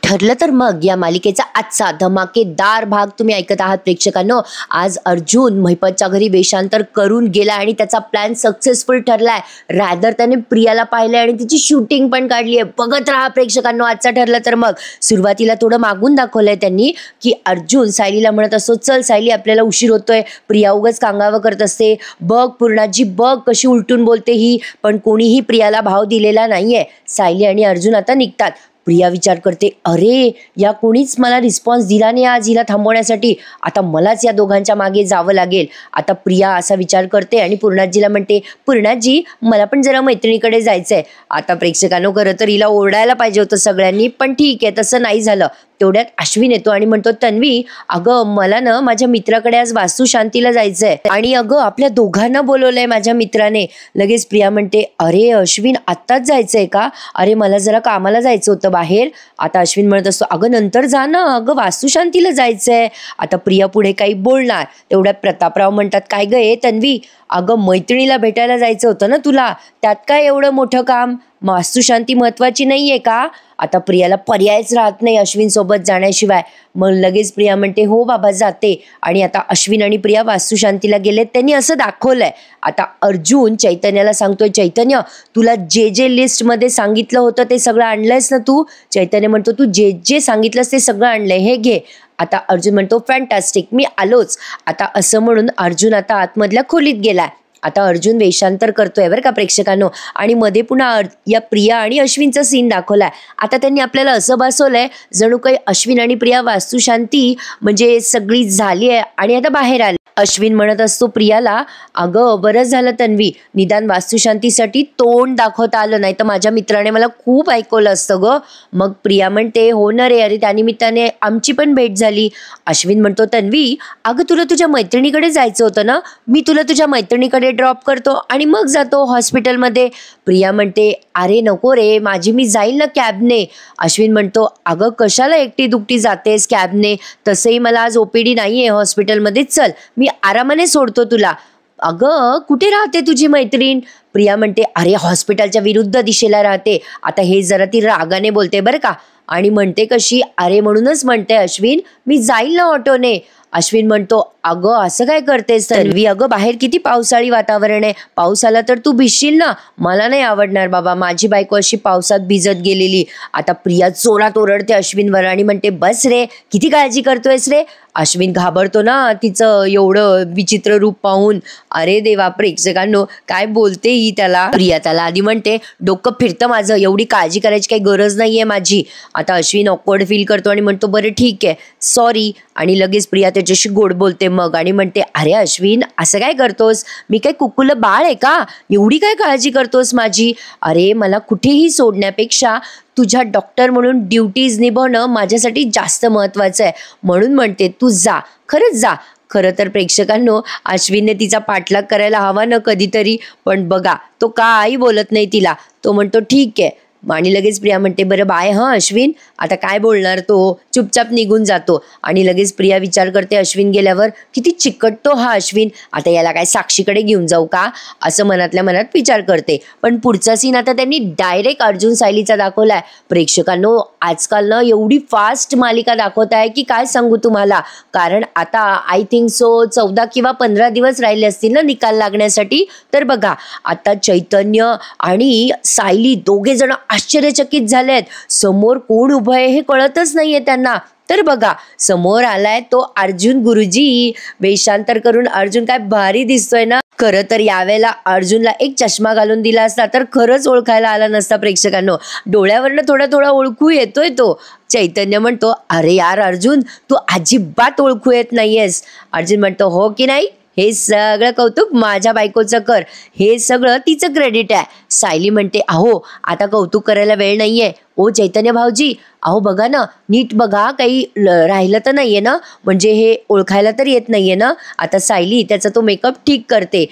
ठरलं तर मग या मालिकेचा आजचा धमाकेदार भाग तुम्ही ऐकत आहात प्रेक्षकांनो। आज अर्जुन महिपतच्या घरी वेषांतर करून गेला आणि त्याचा प्लॅन सक्सेसफुल ठरलाय। रादर त्याने प्रियाला पाहिलंय आणि तिची शूटिंग पण काढली आहे। बघत राहा प्रेक्षकांनो आजचा ठरलं तर मग। सुरुवातीला थोडं मागून दाखवलंय त्यांनी की अर्जुन सायलीला म्हणत असतो, चल सायली आपल्याला उशीर होतोय। प्रिया उगाच कांगावं करत असते, बघ पूर्णाजी बघ कशी उलटून बोलते ही, पण कोणीही प्रियाला भाव दिलेला नाहीये। सायली आणि अर्जुन आता निघतात। प्रिया विचार करते, अरे या कोणीच मला रिस्पॉन्स दिला नाही आज हिला थांबवण्यासाठी, आता मलाच या दोघांच्या मागे जावं लागेल। आता प्रिया असा विचार करते आणि पूर्णाजीला म्हणते, पूर्णाजी मला पण जरा मैत्रिणीकडे जायचंय। आता प्रेक्षकांनो खरं तर हिला ओरडायला पाहिजे होतं सगळ्यांनी, पण ठीक आहे तसं नाही झालं। तेवढ्यात अश्विन येतो आणि म्हणतो, तन्वी अगं मला ना माझ्या मित्राकडे आज वास्तुशांतीला जायचंय आणि अगं आपल्या दोघांना बोलवलंय माझ्या मित्राने। लगेच प्रिया म्हणते, अरे अश्विन आत्ताच जायचंय का? अरे मला जरा कामाला जायचं होतं बाहेर। आता अश्विन म्हणत असतो, अगं नंतर जा ना, अगं वास्तुशांतीला जायचंय। आता प्रिया पुढे काही बोलणार तेवढ्यात प्रतापराव म्हणतात, काय ग ए तन्वी, अगं मैत्रिणीला भेटायला जायचं होतं ना तुला, त्यात काय एवढं मोठं काम, वास्तुशांती महत्वाची नाहीये का? आता प्रियाला पर्यायच राहत नाही अश्विन सोबत जाण्याशिवाय। मग लगेच प्रिया म्हणते, हो बाबा जाते। आणि आता अश्विन आणि प्रिया वास्तुशांतीला गेलेत, त्यांनी असं दाखवलंय। आता अर्जुन चैतन्याला सांगतोय, चैतन्य तुला जे जे लिस्ट मध्ये सांगितलं होतं ते सगळं आणलंयस ना तू? चैतन्य म्हणतो, तू जे जे सांगितलंस ते सगळं आणलंय, हे घे। आता अर्जुन म्हणतो, फॅन्टॅस्टिक मी आलोच। आता असं म्हणून अर्जुन आता आतमधल्या खोलीत गेलाय। आता अर्जुन वेषांतर करतोय बरं का प्रेक्षकांनो, आणि मध्ये पुन्हा या प्रिया आणि अश्विनचा सीन दाखवलाय। आता त्यांनी आपल्याला असं बसवलंय जणू काही अश्विन आणि प्रिया वास्तुशांती म्हणजे सगळी झाली आहे आणि आता बाहेर आले। अश्विन म्हणत असतो प्रियाला, अगं बरंच झालं तन्वी निदान वास्तुशांतीसाठी तोंड दाखवता आलं, नाही तर माझ्या मित्राने मला खूप ऐकवलं असतं ग। मग प्रिया म्हणते, हो ना रे, अरे त्यानिमित्ताने आमची पण भेट झाली। अश्विन म्हणतो, तन्वी अगं तुला तुझ्या मैत्रिणीकडे जायचं होतं ना, मी तुला तुझ्या मैत्रिणीकडे ड्रॉप करतो आणि मग जातो हॉस्पिटलमध्ये। प्रिया म्हणते, अरे नको रे, माझी मी जाईल ना कॅबने। अश्विन म्हणतो, अगं कशाला एकटी दुकटी जातेस कॅबने, तसंही मला आज ओपीडी नाहीये हॉस्पिटलमध्ये, चल मी आरामाने सोडतो तुला। अगं कुठे राहते तुझी मैत्रीण? प्रिया म्हणते, अरे हॉस्पिटलच्या विरुद्ध दिशेला राहते। आता हे जरा ती रागाने बोलते बरं का, आणि म्हणते कशी, अरे म्हणूनच म्हणते अश्विन मी जाईल ना ऑटोने। अश्विन म्हणतो, अगं असं काय करतेस तन्वी, अगं बाहेर किती पावसाळी वातावरण आहे, पाऊस आला तर तू भिजशील ना, मला नाही आवडणार बाबा, माझी बायको अशी पावसात भिजत गेलेली। आता प्रिया जोरात ओरडते अश्विनवर आणि म्हणते, बस रे किती काळजी करतोयस रे। अश्विन घाबरतो ना तिचं एवढं विचित्र रूप पाहून। अरे देवा प्रेक्षकांनो काय बोलते ही त्याला। प्रिया त्याला आधी म्हणते, डोकं फिरतं माझं, एवढी काळजी करायची काही गरज नाहीये माझी। आता अश्विन ऑकवर्ड फील करतो आणि म्हणतो, बरं ठीक आहे सॉरी। आणि लगेच प्रिया त्याच्याशी गोड बोलते मग आणि म्हणते, अरे अश्विन असं काय करतोस, मी काय कुकुलं बाळ आहे का, एवढी काय काळजी करतोस माझी? अरे मला कुठेही सोडण्यापेक्षा तुझ्या डॉक्टर म्हणून ड्युटीज निभावणं माझ्यासाठी जास्त महत्वाचं आहे, म्हणून म्हणते तू जा, खरंच जा। खरं तर प्रेक्षकांनो अश्विनने तिचा पाठलाग करायला हवा ना कधीतरी, पण बघा तो काही बोलत नाही तिला, तो म्हणतो ठीक आहे। आणि लगेच प्रिया म्हणते, बरं बाय हं अश्विन, आता काय बोलणार तो, चुपचाप निघून जातो। आणि लगेच प्रिया विचार करते अश्विन गेल्यावर, किती चिकटतो हा अश्विन, आता याला काय साक्षीकडे घेऊन जाऊ का, असं मनातल्या मनात विचार करते। पण पुढचा सीन आता त्यांनी डायरेक्ट अर्जुन सायलीचा दाखवलाय। प्रेक्षकांनो आजकाल ना एवढी फास्ट मालिका दाखवत आहे की काय सांगू तुम्हाला, कारण आता आय थिंक सो 14 किंवा 15 दिवस राहिले असतील ना निकाल लागण्यासाठी। तर बघा आता चैतन्य आणि सायली दोघे जण आश्चर्यचकित झालेत, समोर कोण उभं आहे हे कळतच नाहीये त्यांना। तर बघा समोर आलाय तो अर्जुन गुरुजी, वेषांतर करून अर्जुन काय भारी दिसतोय ना। खरं तर यावेळेला अर्जुनला एक चष्मा घालून दिला असता तर खरंच ओळखायला आला नसता प्रेक्षकांनो, डोळ्यावरनं थोडा थोडा ओळखू येतोय तो। चैतन्य म्हणतो, अरे यार अर्जुन तू अजिबात ओळखू येत नाहीयेस। अर्जुन म्हणतो, हो की नाही, हे सगळं कौतुक माझ्या बायकोचं कर, हे सगळं तिचं क्रेडिट आहे। सायली म्हणते, अहो आता कौतुक करायला वेळ नाहीये, ओ चैतन्य भाऊजी अहो बघा ना, नीट बघा काही राहिलं तर नाहीये ना, म्हणजे हे ओळखायला तर येत नाहीये ना। आता सायली त्याचा तो मेकअप ठीक करते।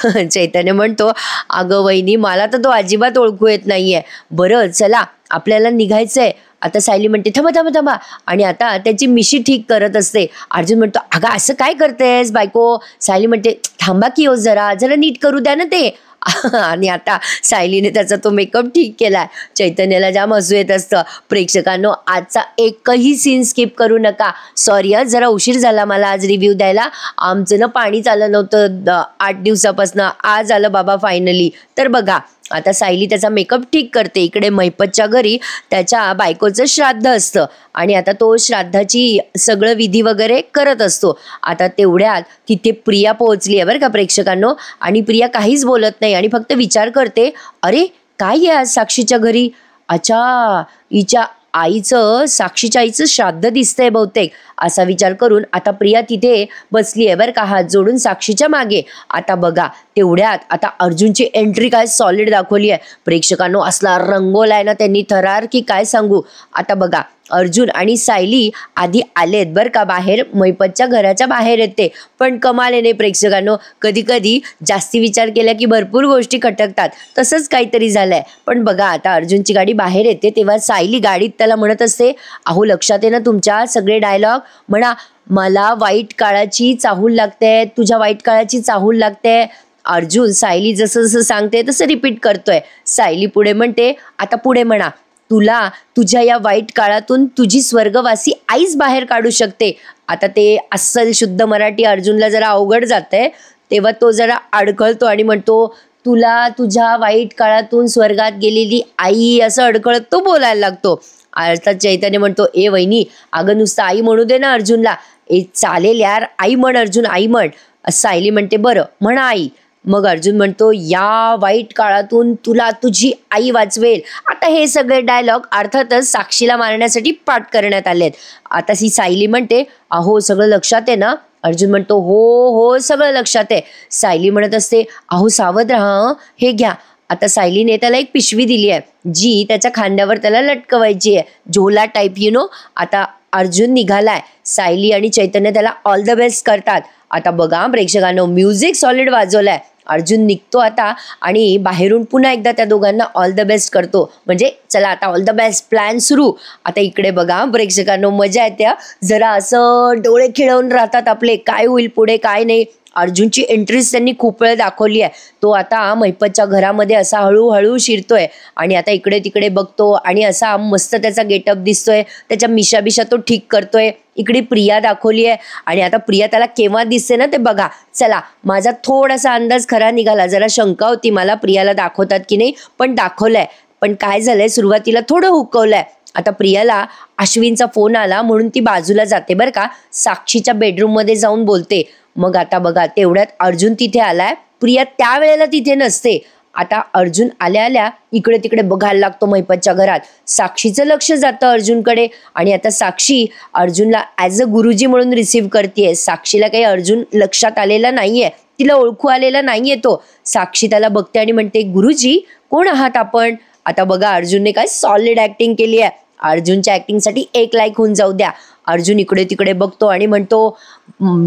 चैतन्य म्हणतो, अगं वहिनी मला तर तो अजिबात ओळखू येत नाहीये, बरं चला आपल्याला निघायचंय। आता सायली म्हणते, थांबा थांबा थांबा, आणि आता त्याची मिशी ठीक करत असते। अर्जुन म्हणतो, अगं असं काय करतेस बायको? सायली म्हणते, थांबा की हो जरा जरा नीट करू द्या ना ते। आणि आता सायलीने त्याचा तो मेकअप ठीक केलाय. चैतन्याला जाम हसू येत असतं. प्रेक्षकांनो, आजचा एकही सीन स्किप करू नका. सॉरी जरा उशीर झाला मला आज रिव्ह्यू द्यायला. आमचं ना पाणी आलं नव्हतं 8 दिवसापासून. आज आलं बाबा फायनली. तर बघा, आता सायली त्याचा मेकअप ठीक करते. इकडे महिपतच्या घरी त्याच्या बायकोचं श्राद्ध असतं आणि आता तो श्राद्धाची सगळं विधी वगैरे करत असतो. आता तेवढ्यात तिथे प्रिया पोहोचली आहे बरं का प्रेक्षकांनो. आणि प्रिया काहीच बोलत नाही आणि फक्त विचार करते, अरे काय आहे आज साक्षीच्या घरी? अच्छा, हिच्या आईचं, साक्षीच्या आईचं श्राद्ध दिसतंय बहुतेक, असा विचार करून आता प्रिया तिथे बसली आहे बरं का, हात जोडून साक्षीच्या मागे. आता बघा, तेवढ्यात आता अर्जुनची एंट्री काय सॉलिड दाखवली आहे प्रेक्षकांनो. असला रंगवलाय ना त्यांनी थरार की काय सांगू. आता बघा, अर्जुन आणि सायली आधी आलेत बरं का बाहेर, महिपतच्या घराच्या बाहेर येते. पण कमाल आहे नाही प्रेक्षकांनो, कधी कधी जास्ती विचार केला की भरपूर गोष्टी खटकतात. तसंच काहीतरी झालंय. पण बघा, आता अर्जुनची गाडी बाहेर येते तेव्हा सायली गाडीत त्याला म्हणत असते, अहो लक्षात आहे ना तुमच्या सगळे डायलॉग, म्हणा मला वाईट काळाची चाहूल लागते, तुझ्या वाईट काळाची चाहूल लागते. अर्जुन सायली जसं जसं सांगते तसं रिपीट करतोय. सायली पुढे म्हणते, आता पुढे म्हणा, तुला तुझ्या या वाईट काळातून तुझी स्वर्गवासी आईच बाहेर काढू शकते. आता ते अस्सल शुद्ध मराठी अर्जुनला जरा अवघड जातंय, तेव्हा तो जरा अडखळतो आणि म्हणतो, तुला तुझ्या वाईट काळातून स्वर्गात गेलेली आई, असं अडखळत तो बोलायला लागतो. अर्थात चैतन्य म्हणतो, ए वहिनी, अगं नुसतं आई म्हणू दे ना अर्जुनला. ए चालेल यार, आई म्हण अर्जुन, आई म्हण. सायली म्हणते, बरं म्हणा आई. मग अर्जुन म्हणतो, या वाईट काळातून तुला तुझी आई वाचवेल. आता हे सगळे डायलॉग अर्थातच साक्षीला मारण्यासाठी पाठ करण्यात आलेत. आता ही सायली म्हणते, अहो सगळं लक्षात आहे ना? अर्जुन म्हणतो, हो हो सगळं लक्षात आहे. सायली म्हणत असते, अहो सावध राहा, हे घ्या. आता सायलीने त्याला एक पिशवी दिली आहे जी त्याच्या खांद्यावर त्याला लटकवायची आहे, झोला टाईप आता अर्जुन निघालाय. सायली आणि चैतन्य त्याला ऑल द बेस्ट करतात. आता बघा प्रेक्षकांनो, म्युझिक सॉलिड वाजवलाय. अर्जुन निघतो आता आणि बाहेरून पुन्हा एकदा त्या दोघांना ऑल द बेस्ट करतो. म्हणजे चला आता ऑल द बेस्ट, प्लॅन सुरू. आता इकडे बघा प्रेक्षकांनो, मजा येते. जरा असं डोळे खिळवून राहतात आपले, काय होईल पुढे काय नाही. अर्जुनची एंट्रीज त्यांनी खूप वेळ दाखवली आहे. तो आता महिपतच्या घरामध्ये असा हळूहळू शिरतोय आणि आता इकडे तिकडे बघतो आणि असा मस्त त्याचा गेटअप दिसतोय. त्याच्या मिशा तो ठीक करतोय. इकडे प्रिया दाखवली आहे आणि आता प्रिया त्याला केव्हा दिसते ना ते बघा. चला, माझा थोडासा अंदाज खरा निघाला. जरा शंका होती मला प्रियाला दाखवतात की नाही, पण दाखवलंय. पण काय झालंय, सुरुवातीला थोडं हुकवलंय. आता प्रियाला अश्विनचा फोन आला म्हणून ती बाजूला जाते बरं का, साक्षीच्या बेडरूममध्ये जाऊन बोलते. मग आता बघा, तेवढ्यात अर्जुन तिथे आलाय. प्रिया त्यावेळेला तिथे नसते. आता अर्जुन आल्या आल्या इकडे तिकडे बघायला लागतो महिपतच्या घरात. साक्षीचं लक्ष जातं अर्जुनकडे आणि आता साक्षी अर्जुनला ॲज अ गुरुजी म्हणून रिसीव्ह करते. साक्षीला काही अर्जुन लक्षात आलेला नाहीये, तिला ओळखू आलेला नाहीये तो. साक्षी त्याला बघते आणि म्हणते, गुरुजी कोण आहात आपण? आता बघा, अर्जुनने काय सॉलिड ऍक्टिंग केली आहे. अर्जुनच्या ऍक्टिंगसाठी 1 लाईक होऊन जाऊ द्या. अर्जुन इकडे तिकडे बघतो आणि म्हणतो,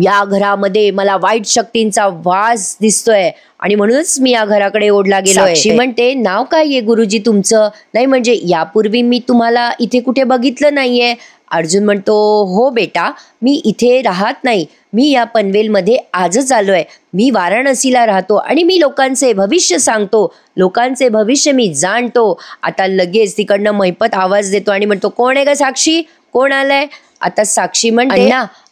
या घरामध्ये मला वाईट शक्तींचा वास दिसतोय आणि म्हणूनच मी या घराकडे ओढला गेलोय. साक्षी म्हणते, नाव काय आहे गुरुजी तुमचं? नाही म्हणजे यापूर्वी मी तुम्हाला इथे कुठे बघितलं नाहीये. अर्जुन म्हणतो, हो बेटा, मी इथे राहत नाही, मी या पनवेलमध्ये आजच आलोय. मी वाराणसीला राहतो आणि मी लोकांचे भविष्य सांगतो, लोकांचे भविष्य मी जाणतो. आता लगेच तिकडनं महिपत आवाज देतो आणि म्हणतो, कोण आहे ग साक्षी, कोण आलंय? आता साक्षी म्हणते,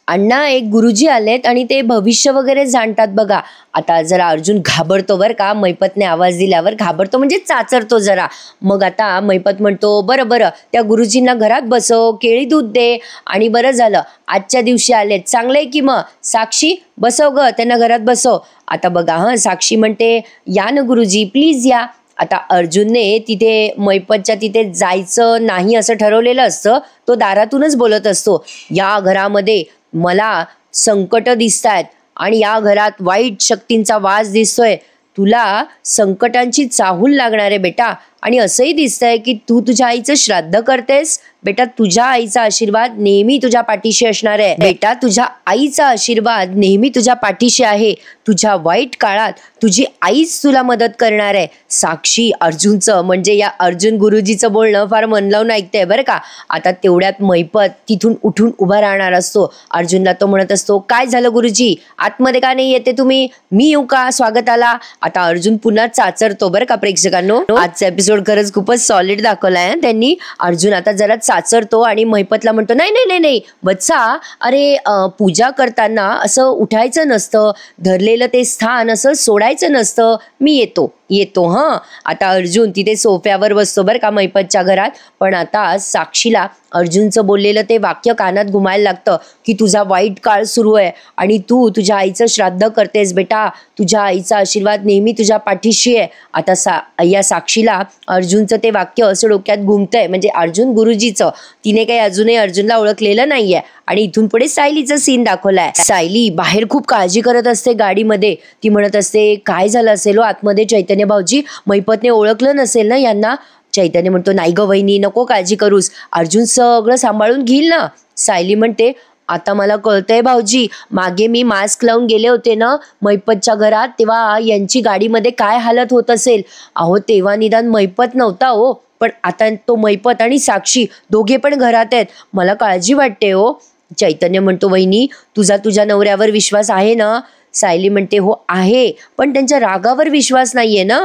अण्णा एक गुरुजी आलेत आणि ते भविष्य वगैरे जाणतात बघा. आता जरा अर्जुन घाबरतो बरं का, महिपतने आवाज दिल्यावर घाबरतो म्हणजे चाचरतो जरा. मग आता महिपत म्हणतो, बरं बरं, त्या गुरुजींना घरात बसव, केळी दूध दे. आणि बरं झालं आजच्या दिवशी आलेत, चांगलंय की मग. साक्षी बसव ग, त्यांना घरात बसव. आता बघा साक्षी म्हणते, या ना गुरुजी प्लीज या. आता अर्जुनने तिथे महिपतच्या तिथे जायचं नाही असं ठरवलेलं असतं. तो दारातूनच बोलत असतो, या घरामध्ये मला संकट दिसतायत आणि या घरात वाईट शक्तींचा वास दिसतोय. तुला संकटांची चाहूल लागणार आहे बेटा. आणि असंही दिसतंय की तू तुझ्या आईचं श्राद्ध करतेस. बेटा, तुझ्या आईचा आशीर्वाद नेहमी तुझ्या पाठीशी असणार आहे. बेटा, तुझ्या आईचा आशीर्वाद नेहमी तुझ्या पाठीशी आहे. तुझ्या वाईट काळात तुझी आईच तुला मदत करणार आहे. साक्षी अर्जुनचं म्हणजे या अर्जुन गुरुजीचं बोलणं फार मन लावून ऐकते बरं का. आता तेवढ्यात मैपत तिथून उठून उभा राहणार असतो. अर्जुनला तो म्हणत असतो, काय झालं गुरुजी, आतमध्ये का नाही येते तुम्ही, मी येऊ का स्वागताला. आता अर्जुन पुन्हा चाचरतो बरं का प्रेक्षकांनो. आजचा एपिसोड खरंच खूपच सॉलिड दाखवलाय त्यांनी. अर्जुन आता जरा चाचरतो आणि महिपतला म्हणतो, नाही नाही नाही नाही बच्चा, अरे पूजा करताना असं उठायचं नसतं, धरलेलं ते स्थान असं सोडायचं नसतं, मी येतो हं. आता अर्जुन तिथे सोफ्यावर बसतो बरं का महिपतच्या घरात. पण आता साक्षीला अर्जुनचं बोललेलं ते वाक्य कानात घुमायला लागतं की तुझा वाईट काळ सुरू आहे आणि तू तुझ्या आईचं श्राद्ध करतेस. बेटा, तुझ्या आईचा आशीर्वाद नेहमी तुझ्या पाठीशी आहे. आता या साक्षीला अर्जुनचं ते वाक्य असं डोक्यात घुमतंय, म्हणजे अर्जुन गुरुजीचं. तिने काही अजूनही अर्जुनला ओळखलेलं नाहीये. आणि इथून पुढे सायलीचं सीन दाखवलाय. सायली बाहेर खूप काळजी करत असते गाडीमध्ये. ती म्हणत असते, काय झालं असेल हो आतमध्ये चैतन्य भाऊजी, महिपतने ओळखलं नसेल ना यांना. चैतन्य म्हणतो, नाही ग वहिनी, नको काळजी करूस, अर्जुन सगळं सांभाळून घेईल ना. सायली म्हणते, आता मला कळतंय भाऊजी, मागे मी मास्क लावून गेले होते ना महिपतच्या घरात, तेव्हा यांची गाडीमध्ये काय हालत होत असेल. अहो तेव्हा निदान महिपत नव्हता हो, पण आता तो महिपत आणि साक्षी दोघे पण घरात आहेत. मला काळजी वाटते हो. चैतन्य म्हणतो, वहिनी, तुझ्या नवऱ्यावर विश्वास आहे ना. सायली म्हणते, हो आहे, पण त्यांच्या रागावर विश्वास नाहीये ना.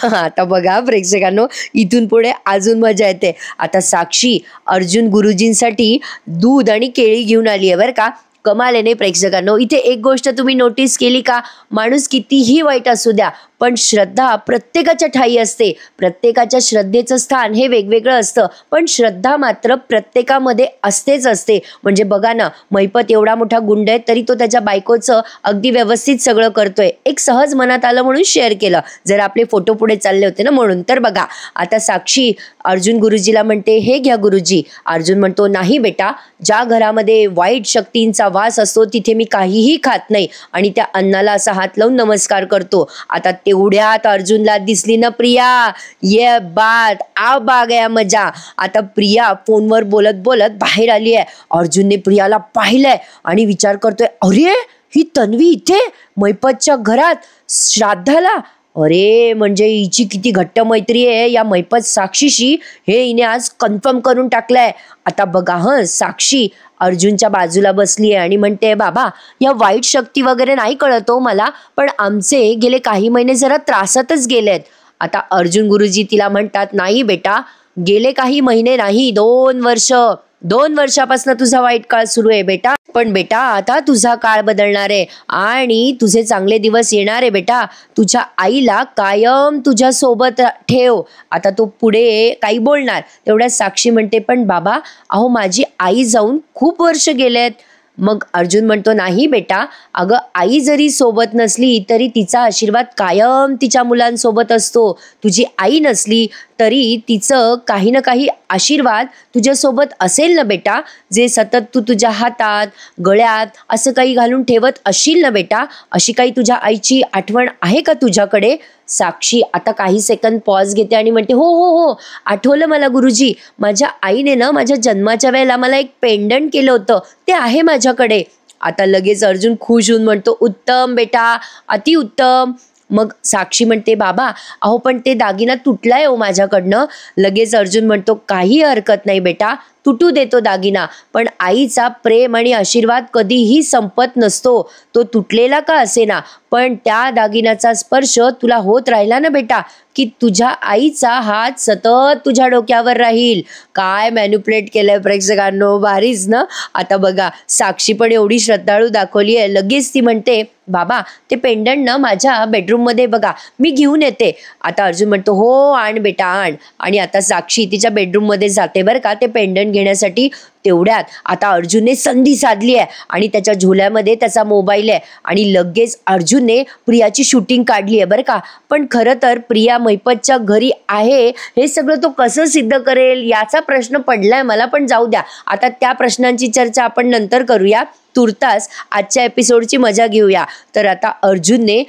आता बघा प्रेक्षकांनो, इथून पुढे अजून मजा येते. आता साक्षी अर्जुन गुरुजींसाठी दूध आणि केळी घेऊन आली आहे बरं का. कमाल आहे नाही प्रेक्षकांनो. इथे एक गोष्ट तुम्ही नोटीस केली का, माणूस कितीही वाईट असू द्या पण श्रद्धा प्रत्येकाच्या ठायी असते. प्रत्येकाच्या श्रद्धेचं स्थान हे वेगवेगळं असतं, पण श्रद्धा मात्र प्रत्येकामध्ये असतेच असते. म्हणजे बघा ना, महिपत एवढा मोठा गुंड आहे तरी तो त्याच्या बायकोचं अगदी व्यवस्थित सगळं करतोय. एक सहज मनात आलं म्हणून शेअर केलं, जर आपले फोटो पुढे चालले होते ना म्हणून. तर बघा, आता साक्षी अर्जुन गुरुजीला म्हणते, हे घ्या गुरुजी. अर्जुन म्हणतो, नाही बेटा, ज्या घरामध्ये वाईट शक्तींचा वास असतो तिथे मी काहीही खात नाही आणि त्या अन्नाला असा हात लावून नमस्कार करतो. आता तेवढ्यात अर्जुनला दिसली ना प्रिया. ये बात आ बा गया मजा. आता प्रिया फोनवर बोलत बोलत बाहेर आली आहे. अर्जुनने प्रियाला पाहिलंय आणि विचार करतोय, अरे ही तन्वी इथे महिपतच्या घरात श्राद्धाला. अरे म्हणजे हिची किती घट्ट मैत्री आहे या महिपत साक्षीशी, हे हिने आज कन्फर्म करून टाकलंय. आता बघा साक्षी अर्जुनच्या बाजूला बसली आहे आणि म्हणते, बाबा या वाईट शक्ती वगैरे नाही कळत हो मला, पण आमचे गेले काही महिने जरा त्रासातच गेलेत. आता अर्जुन गुरुजी तिला म्हणतात, नाही बेटा, गेले काही महिने नाही, 2 वर्षापासून तुझा वाईट काळ सुरू आहे बेटा. पण बेटा आता तुझा काळ बदलणार आहे आणि तुझे चांगले दिवस येणार आहे बेटा. तुझ्या आईला कायम तुझ्या सोबत ठेव. आता तो पुढे काही बोलणार तेवढ्या साक्षी म्हणते, पण बाबा अहो माझी आई जाऊन खूप वर्ष गेलेत. मग अर्जुन म्हणतो, नाही बेटा, अगं आई जरी सोबत नसली तरी तिचा आशीर्वाद कायम तिच्या मुलांसोबत असतो. तुझी आई नसली तरी तिचं काही ना काही आशीर्वाद तुझ्यासोबत असेल ना बेटा, जे सतत तू तुझ्या हातात गळ्यात असं काही घालून ठेवत असशील ना बेटा. अशी काही तुझ्या आईची आठवण आहे का तुझ्याकडे. साक्षी आता काही सेकंद पॉज घेते आणि म्हणते, हो हो हो, आठवलं मला गुरुजी, माझ्या आईने ना माझ्या जन्माच्या वेळेला मला एक पेंडंट केलं होतं, ते आहे माझ्याकडे. आता लगेच अर्जुन खुश होऊन म्हणतो, उत्तम बेटा, अतिउत्तम. मग साक्षी म्हणते, बाबा अहो पण ते दागिना तुटलाय हो माझ्याकडनं. लगेच अर्जुन म्हणतो, काही हरकत नाही बेटा, तुटू देतो दागिना, पण आईचा प्रेम आणि आशीर्वाद कधीही संपत नसतो. तो तुटलेला का असेना, पण त्या दागिन्याचा स्पर्श तुला होत राहिला ना बेटा, की तुझ्या आईचा हात सतत तुझ्या डोक्यावर राहील. काय मॅन्युप्युलेट केलंय प्रेक्षकांनो, भारीच ना. आता बघा साक्षी पण एवढी श्रद्धाळू दाखवली आहे. लगेच ती म्हणते, बाबा ते पेंडंट ना माझ्या बेडरूममध्ये बघा, मी घेऊन येते. आता अर्जुन म्हणतो, हो आण बेटा आण. आणि आता साक्षी तिच्या बेडरूममध्ये जाते बरं का ते पेंडंट घेण्यासाठी. तेवढ्यात आता अर्जुनने संधी साधली आहे आणि त्याच्या झोल्यामध्ये त्याचा मोबाईल आहे आणि लगेच अर्जुनने प्रियाची शूटिंग काढली आहे बरं का. पण खरं तर प्रिया महिपतच्या घरी आहे हे सगळं तो कसं सिद्ध करेल याचा प्रश्न पडलाय मला. पण जाऊ द्या, आता त्या प्रश्नांची चर्चा आपण नंतर करूया. तुर्तास आजच्या एपिसोडची मजा घेऊया. तर आता अर्जुनने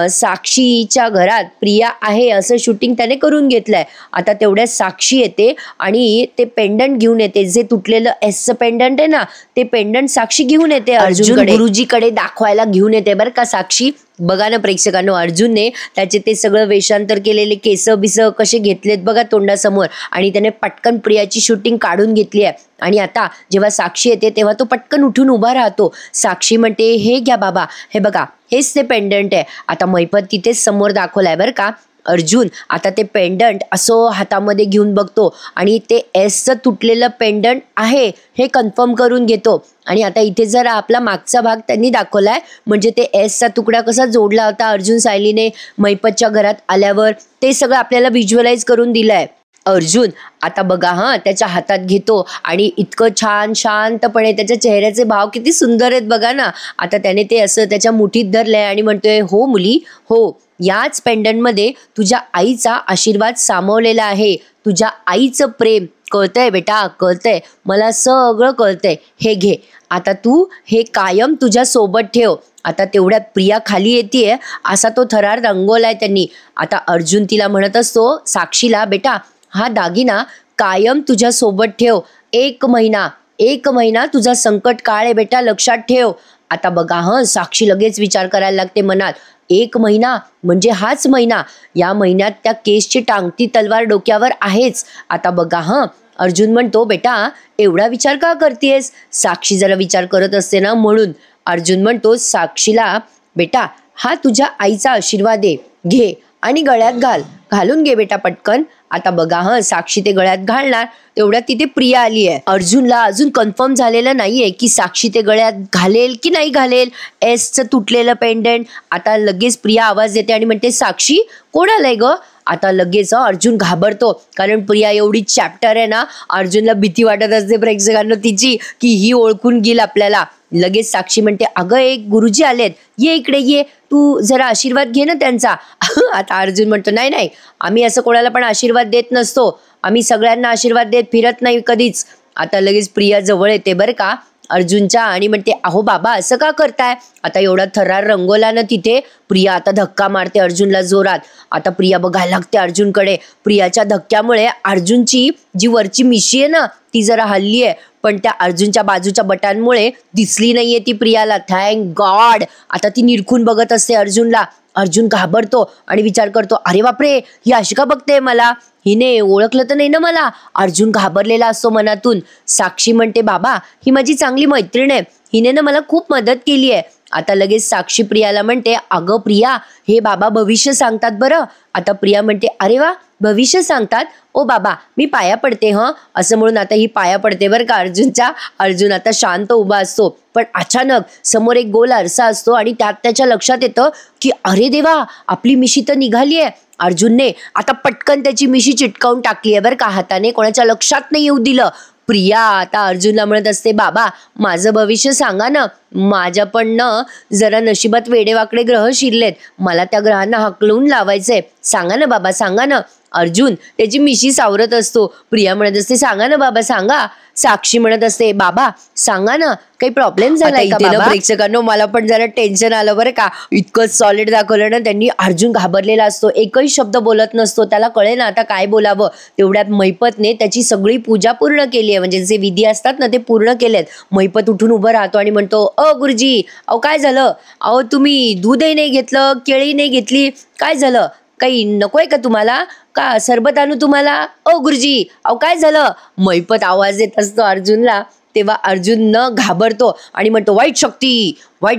साक्षीच्या घरात प्रिया आहे असं शूटिंग त्याने करून घेतलंय. आता तेवढ्यात साक्षी येते आणि ते पेंडंट घेऊन येते, जे तुटलेलं एसचं पेंडंट आहे ना, ते पेंडंट साक्षी घेऊन येते अर्जुन गुरुजीकडे दाखवायला घेऊन येते बरं का साक्षी. बघा ना प्रेक्षकांनो, अर्जुनने त्याचे ते सगळं वेषांतर केलेले केस बिस कसे घेतलेत बघा तोंडासमोर आणि त्याने पटकन प्रियाची शूटिंग काढून घेतली आहे. आणि आता जेव्हा साक्षी येते तेव्हा तो पटकन उठून उभा राहतो. साक्षी म्हणते, हे घ्या बाबा, हे बघा, हेच ते पेंडंट आहे. आता महिपत तिथेच समोर दाखवलाय बरं का. अर्जुन आता ते पेंडंट असं हातामध्ये घेऊन बघतो आणि ते एसचं तुटलेलं पेंडंट आहे हे कन्फर्म करून घेतो. आणि आता इथे जर आपला मागचा भाग त्यांनी दाखवलाय, म्हणजे ते एसचा तुकडा कसा जोडला होता अर्जुन सायलीने महिपतच्या घरात आल्यावर, ते सगळं आपल्याला व्हिज्युअलाइज करून दिलंय. अर्जुन आता बघा त्याच्या हातात घेतो आणि इतकं छान शांतपणे त्याच्या चेहऱ्याचे भाव किती सुंदर आहेत बघा ना. आता त्याने ते असं त्याच्या मुठीत धरलंय आणि म्हणतोय, हो मुली हो, याच पेंडंटमध्ये तुझ्या आईचा आशीर्वाद सामावलेला आहे. तुझ्या आईचं प्रेम कळतंय बेटा, कळतंय मला, सगळं कळतंय. हे घे, आता तू हे कायम तुझ्या सोबत ठेव. आता तेवढ्यात प्रिया खाली येतेय, असा तो थरार रंगवलाय त्यांनी. आता अर्जुन तिला म्हणत असतो साक्षीला, बेटा हा दागिना कायम तुझ्या सोबत ठेव. एक महिना तुझा संकट काळ आहे बेटा, लक्षात ठेव. आता बघा साक्षी लगेच विचार करायला लागते मनात, 1 महिना म्हणजे हाच महिना, या महिन्यात त्या केसची टांगती तलवार डोक्यावर आहेच. आता बघा अर्जुन म्हणतो, बेटा एवढा विचार का करतेस? साक्षी जरा विचार करत असते ना म्हणून. अर्जुन म्हणतो साक्षीला, बेटा हा तुझ्या आईचा आशीर्वाद आहे, घे आणि गळ्यात घालून घे बेटा पटकन. आता बघा साक्षी ते गळ्यात घालणार, तेवढ्यात तिथे प्रिया आली आहे. अर्जुनला अजून कन्फर्म झालेलं नाहीये की साक्षी ते गळ्यात घालेल की नाही घालेल एसचं तुटलेलं पेंडंट. आता लगेच प्रिया आवाज देते आणि म्हणते, साक्षी कोण आलंय ग? आता लगेच अर्जुन घाबरतो, कारण प्रिया एवढी चॅप्टर आहे ना, अर्जुनला भीती वाटत असते प्रेक्षकांना तिची, की ही ओळखून घेईल आपल्याला. लगेच साक्षी म्हणते, अगं एक गुरुजी आलेत, ये इकडे ये, तू जरा आशीर्वाद घे ना त्यांचा. आता अर्जुन म्हणतो, नाही, आम्ही असं कोणाला पण आशीर्वाद देत नसतो, आम्ही सगळ्यांना आशीर्वाद देत फिरत नाही कधीच. आता लगेच प्रिया जवळ येते बरं का अर्जुनच्या आणि म्हणते, अहो बाबा असं का करताय? आता एवढा थरार रंगवला ना तिथे. प्रिया आता धक्का मारते अर्जुनला जोरात. आता प्रिया बघायला लागते अर्जुनकडे. प्रियाच्या धक्क्यामुळे अर्जुनची जी वरची मिशी आहे ना ती जरा हल्ली आहे, पण त्या अर्जुनच्या बाजूच्या बटांमुळे दिसली नाहीये ती प्रियाला. Thank God. आता ती निरखून बघत असते अर्जुनला. अर्जुन घाबरतो आणि विचार करतो, अरे बापरे ही अशी का बघते मला, हिने ओळखलं तर नाही ना मला. अर्जुन घाबरलेला असतो मनातून. साक्षी म्हणते, बाबा ही माझी चांगली मैत्रीण आहे, हिने ना मला खूप मदत केली आहे. आता लगेच साक्षी प्रियाला म्हणते, अगं प्रिया हे बाबा भविष्य सांगतात बरं. आता प्रिया म्हणते, अरे वा भविष्य सांगतात, ओ बाबा मी पाया पडते असं म्हणून आता ही पाया पडते बरं का अर्जुनच्या. अर्जुन आता शांत उभा असतो, पण अचानक समोर एक गोल आरसा असतो आणि त्यात त्याच्या लक्षात येतं की अरे देवा आपली मिशी तर निघाली आहे. अर्जुनने आता पटकन त्याची मिशी चिटकावून टाकली आहे बरं का हाताने, कोणाच्या लक्षात नाही येऊ दिलं. प्रिया आता अर्जुनला म्हणत असते, बाबा माझं भविष्य सांगा ना, माझ्या पण ना जरा नशिबात वेडेवाकडे ग्रह शिरलेत, मला त्या ग्रहांना हकलून लावायचंय, सांगा ना बाबा सांगा ना. अर्जुन त्याची मिशी सावरत असतो. प्रिया म्हणत असते, सांगा ना बाबा सांगा. साक्षी म्हणत असते, बाबा सांगा ना काही प्रॉब्लेम झालाय का बाबा? प्रेक्षकांनो मला पण जरा टेन्शन आलं बरं का, इतकं सॉलिड दाखवलं ना त्यांनी. अर्जुन घाबरलेला असतो, एकही शब्द बोलत नसतो, त्याला कळे ना आता काय बोलावं. तेवढ्यात महिपतने त्याची सगळी पूजा पूर्ण केली आहे, म्हणजे जे विधी असतात ना ते पूर्ण केलेत. महिपत उठून उभं राहतो आणि म्हणतो, गुरुजी अहो काय झालं? अहो तुम्ही दूधही नाही घेतलं, केळी नाही घेतली, काय झालं? काही नकोय का तुम्हाला? का सरबत आणू तुम्हाला? गुरुजी अहो काय झालं? महिपत आवाज येत असतो अर्जुनला. तेव्हा अर्जुन न घाबरतो आणि म्हणतो, वाईट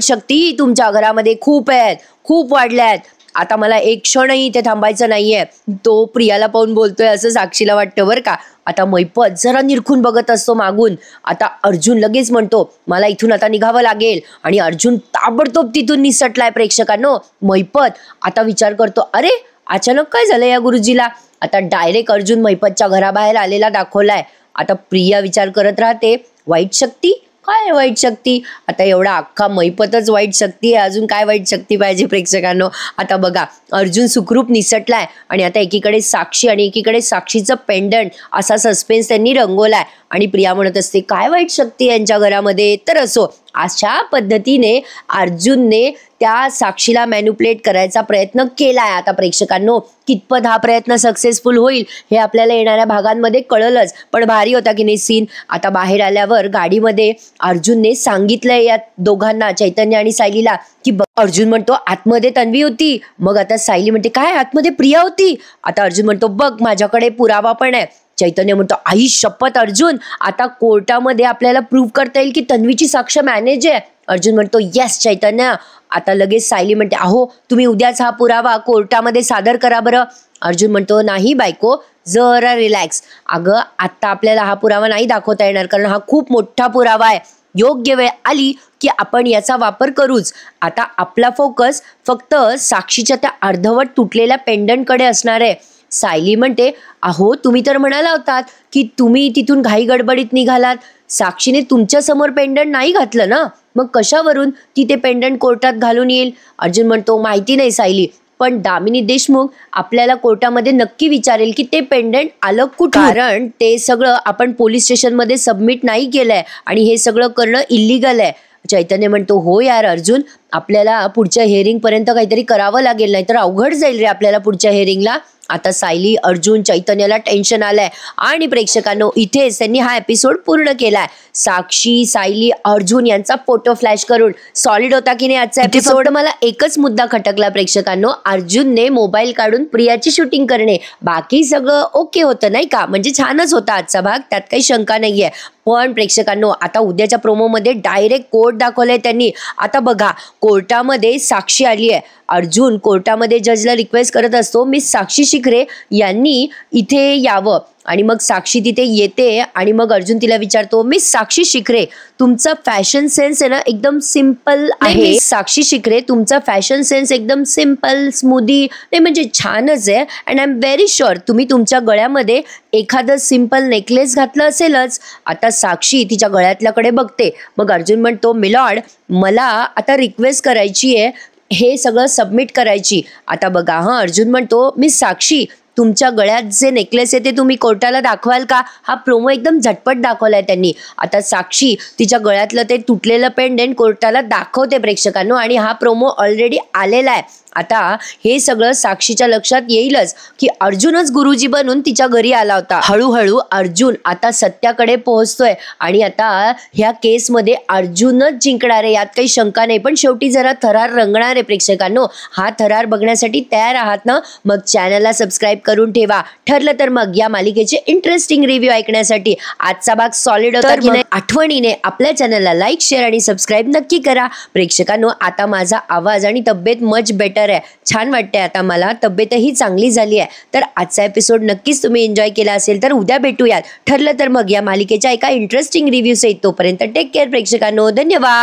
शक्ती तुमच्या घरामध्ये खूप आहेत, खूप वाढल्यात, आता मला एक क्षणही इथे थांबायचं नाहीये. तो प्रियाला पाहून बोलतोय असं साक्षीला वाटतं बरं का. आता महिपत जरा निरखून बघत असतो मागून. आता अर्जुन लगेच म्हणतो, मला इथून आता निघावं लागेल, आणि अर्जुन ताबडतोब तिथून निसटलाय प्रेक्षकांनो. महिपत आता विचार करतो, अरे अचानक काय झालं या गुरुजीला? आता डायरेक्ट अर्जुन महिपतच्या घराबाहेर आलेला दाखवलाय. आता प्रिया विचार करत राहते, वाईट शक्ती? काय वाईट शक्ती? आता एवढा अख्खा मैपतच वाईट शक्ती आहे, अजून काय वाईट शक्ती पाहिजे प्रेक्षकांनो? आता बघा, अर्जुन सुखरूप निसटलाय आणि आता एकीकडे साक्षी आणि एकीकडे साक्षीचं पेंडंट, असा सस्पेन्स त्यांनी रंगवलाय. आणि प्रिया म्हणत असते काय वाईट शक्ती यांच्या घरामध्ये? तर असो, अशा पद्धतीने अर्जुनने त्या साक्षीला मॅन्युप्युलेट करायचा प्रयत्न केलाय. आता प्रेक्षकांनो, कितपत हा प्रयत्न सक्सेसफुल होईल हे आपल्याला येणाऱ्या भागांमध्ये कळलंच. पण भारी होता की नाही सीन? आता बाहेर आल्यावर गाडीमध्ये अर्जुनने सांगितलंय या दोघांना, चैतन्य आणि सायलीला, की अर्जुन म्हणतो आतमध्ये तन्वी होती. मग आता सायली म्हणते काय आतमध्ये प्रिया होती? आता अर्जुन म्हणतो बघ माझ्याकडे पुरावा पण आहे. चैतन्य म्हणतो आई शपथ अर्जुन, आता कोर्टामध्ये आपल्याला प्रूव्ह करता येईल की तन्वीची साक्ष मॅनेज आहे. अर्जुन म्हणतो येस चैतन्य. आता लगेच सायली म्हणते अहो तुम्ही उद्याच हा पुरावा कोर्टामध्ये सादर करा बरं. अर्जुन म्हणतो नाही बायको, जरा रिलॅक्स. अगं आत्ता आपल्याला हा पुरावा नाही दाखवता येणार, कारण हा खूप मोठा पुरावा आहे. योग्य वेळ आली की आपण याचा वापर करूच. आता आपला फोकस फक्त साक्षीच्या त्या अर्धवट तुटलेल्या पेंडंटकडे असणार आहे. सायली म्हणते अहो तुम्ही तर म्हणाला होतात की तुम्ही तिथून घाई गडबडीत निघालात. साक्षीने तुमच्या समोर पेंडंट नाही घातलं ना, मग कशावरून ती ते पेंडंट कोर्टात घालून येईल? अर्जुन म्हणतो माहिती नाही सायली, पण दामिनी देशमुख आपल्याला कोर्टामध्ये नक्की विचारेल की ते पेंडंट आलं कुठून, कारण ते सगळं आपण पोलीस स्टेशनमध्ये सबमिट नाही केलंय आणि हे सगळं करणं इल्लीगल आहे. चैतन्य म्हणतो हो यार अर्जुन, आपल्याला पुढच्या हिअरिंग पर्यंत काहीतरी करावं लागेल, नाही तर अवघड जाईल रे आपल्याला पुढच्या हिअरिंगला. आता सायली, अर्जुन, चैतन्याला टेन्शन आलंय आणि प्रेक्षकांनो इथेच त्यांनी हा एपिसोड पूर्ण केलाय. साक्षी, सायली, अर्जुन यांचा फोटो फ्लॅश करून सॉलिड होता की नाही आजचा एपिसोड? मला एकच मुद्दा खटकला प्रेक्षकांनो, अर्जुनने मोबाईल काढून प्रियाची शूटिंग करणे. बाकी सगळं ओके होतं नाही का, म्हणजे छानच होता आजचा भाग, त्यात काही शंका नाहीये. पण प्रेक्षकांनो आता उद्याच्या प्रोमोमध्ये डायरेक्ट कोर्ट दाखवलंय त्यांनी. आता बघा कोर्टामध्ये साक्षी आली आहे. अर्जुन कोर्टामध्ये जजला रिक्वेस्ट करत असतो मिस साक्षी शिखरे यांनी इथे यावं, आणि मग साक्षी तिथे येते आणि मग अर्जुन तिला विचारतो मिस साक्षी शिखरे तुमचा फॅशन सेन्स आहे ना एकदम सिंपल आहे. साक्षी शिखरे तुमचा फॅशन सेन्स एकदम सिंपल स्मूदी नाही म्हणजे छानच आहे, and I am very sure तुम्ही तुमच्या गळ्यामध्ये एखादं सिंपल नेकलेस घातलं असेलच. आता साक्षी तिच्या गळ्यातल्याकडे बघते. मग अर्जुन म्हणतो मिलॉर्ड मला आता रिक्वेस्ट करायची आहे हे सगळं सबमिट करायची. आता बघा अर्जुन म्हणतो मिस साक्षी तुमच्या गळ्यात जे नेकलेस आहे ते तुम्ही कोर्टाला दाखवाल का? हा प्रोमो एकदम झटपट दाखवलाय त्यांनी. आता साक्षी तिच्या गळ्यातलं ते तुटलेलं पेंडंट कोर्टाला दाखवते प्रेक्षकांनो, आणि हा प्रोमो ऑलरेडी आलेला आहे. आता हे सगळं साक्षीच्या लक्षात येईलच की अर्जुनच गुरुजी बनून तिच्या घरी आला होता. हळूहळू अर्जुन आता सत्याकडे पोहोचतोय आणि आता ह्या केसमध्ये अर्जुनच जिंकणार आहे, यात काही शंका नाही. पण शेवटी जरा थरार रंगणार आहे प्रेक्षकांनो. हा थरार बघण्यासाठी तयार आहात ना? मग चॅनलला सबस्क्राईब करून ठेवा. ठरलं तर मग या मालिकेचे इंटरेस्टिंग रिव्ह्यू ऐकण्यासाठी आजचा भाग सॉलिड होता की नाही आठवणीने आपल्या चॅनलला लाईक, शेअर आणि सबस्क्राईब नक्की करा. प्रेक्षकांनो आता माझा आवाज आणि तब्येत मच बेटर आहे, छान वाटतंय आता मला, तब्येतही चांगली झाली आहे. तर आजचा एपिसोड नक्कीच तुम्ही एन्जॉय केला असेल तर उद्या भेटूयात. ठरलं तर मग या मालिकेच्या एका इंटरेस्टिंग रिव्ह्यू सहित. तोपर्यंत टेक केअर प्रेक्षकांनो, धन्यवाद.